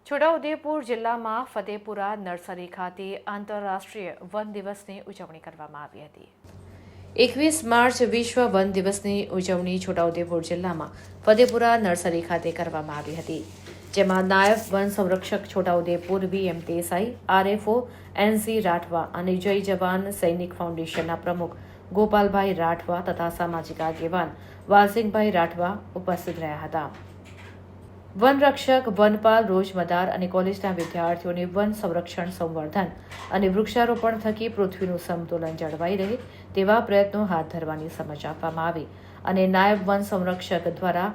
છોટાઉદેપુર જિલ્લામાં ફતેપુરા નર્સરી ખાતે આંતરરાષ્ટ્રીય વન દિવસની ઉજવણી કરવામાં આવી હતી। 21 માર્ચ વિશ્વ વન દિવસની ઉજવણી છોટાઉદેપુર જિલ્લામાં ફતેપુરા નર્સરી ખાતે કરવામાં આવી હતી, જેમાં નાયબ વન સંરક્ષક Chhota Udepur VM Desai, RFO NC Rathwa અને જય જવાન સૈનિક ફાઉન્ડેશનના પ્રમુખ ગોપાલભાઈ રાઠવા તથા સામાજિક આગેવાન વાલસિંહભાઈ રાઠવા ઉપસ્થિત રહ્યા હતા। વનરક્ષક, વનપાલ, રોજમદાર અને કોલેજના વિદ્યાર્થીઓને વન સંરક્ષણ, સંવર્ધન અને વૃક્ષારોપણ થકી પૃથ્વીનું સમતોલન જળવાઈ રહે તેવા પ્રયત્નો હાથ ધરવાની સમજ આપવામાં આવી અને નાયબ વન સંરક્ષક દ્વારા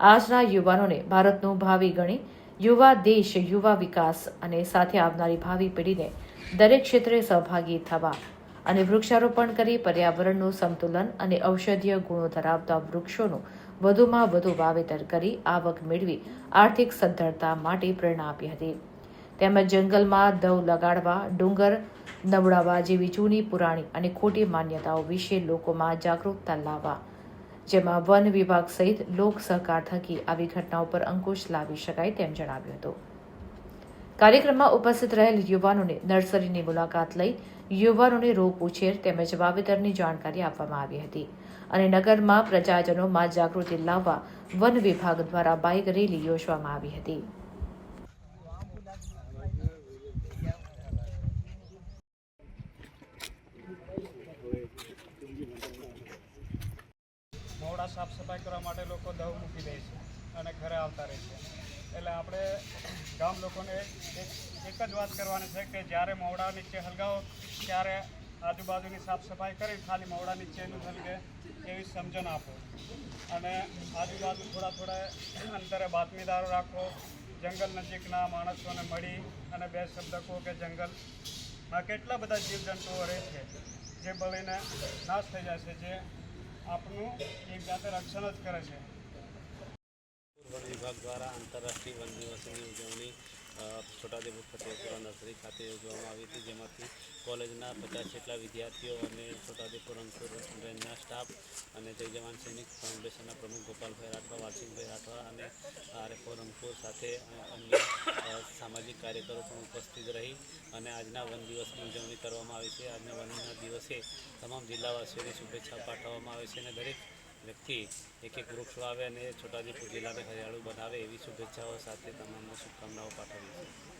આજના યુવાનોને ભારતનું ભાવિ ગણી યુવા દેશ, યુવા વિકાસ અને સાથે આવનારી ભાવિ પેઢીને દરેક ક્ષેત્રે સહભાગી થવા અને વૃક્ષારોપણ કરી પર્યાવરણનું સંતુલન અને ઔષધીય ગુણો ધરાવતા વૃક્ષોનું વધુમાં વધુ વાવેતર કરી આવક મેળવી આર્થિક સદ્ધરતા માટે પ્રેરણા આપી હતી। તેમજ જંગલમાં દવ લગાડવા, ડુંગર નવડાવવા જેવી જૂની, પુરાણી અને ખોટી માન્યતાઓ વિશે લોકોમાં જાગૃતતા લાવવા, જેમાં વન વિભાગ સહિત લોક સહકાર થકી આવી ઘટનાઓ પર અંકુશ લાવી શકાય તેમ જણાવ્યું હતું। કાર્યક્રમમાં ઉપસ્થિત રહેલ યુવાનોને નર્સરીની મુલાકાત લઈ યુવાનોને રોપ ઉછેર તેમજ વાવેતરની જાણકારી આપવામાં આવી હતી અને નગરમાં પ્રજાજનોમાં જાગૃતિ લાવવા વન વિભાગ દ્વારા બાઇક રેલી યોજવામાં આવી હતી। મોડા સાફ સફાઈ કરવા માટે લોકો દવ મૂકી દે છે અને ઘરે આવતા રહે છે। એટલે આપણે ગામ લોકોને એક જ વાત કરવાની છે કે જ્યારે મોવડા નીચે હલગાવો ત્યારે આજુબાજુની સાફ સફાઈ કરી ખાલી મોવડા નીચેનું હલગે એવી સમજણ આપો અને આજુબાજુ થોડા અંતરે બાતમીદારો રાખો। જંગલ નજીકના માણસોને મળી અને બે શબ્દ કહો કે જંગલમાં કેટલા બધા જીવજંતુઓ રહે છે જે બળીને નાશ થઈ જાય છે, જે આપણું એક જાતે રક્ષણ જ કરે છે। વન વિભાગ દ્વારા આંતરરાષ્ટ્રીય વન દિવસની ઉજવણી છોટાઉદેપુર ફતેપુરા નર્સરી ખાતે યોજવામાં આવી હતી, જેમાંથી કોલેજના 50 જેટલા વિદ્યાર્થીઓ અને છોટાઉદેપુર રણપુર રેન્જના સ્ટાફ અને જય જવાન સૈનિક ફાઉન્ડેશનના પ્રમુખ ગોપાલભાઈ રાઠવા, વાલસિંહભાઈ રાઠવા અને આરએફઓ રણપુર સાથે અન્ય સામાજિક કાર્યકરો પણ ઉપસ્થિત રહી અને આજના વન દિવસની ઉજવણી કરવામાં આવી છે। આજના વનના દિવસે તમામ જિલ્લાવાસીઓને શુભેચ્છા પાઠવવામાં આવે છે અને દરેક વ્યક્તિ એક વૃક્ષ વાવે અને છોટાઉદેપુર જિલ્લાને હરિયાળું બનાવે એવી શુભેચ્છાઓ સાથે તમામને શુભકામનાઓ પાઠવી છે।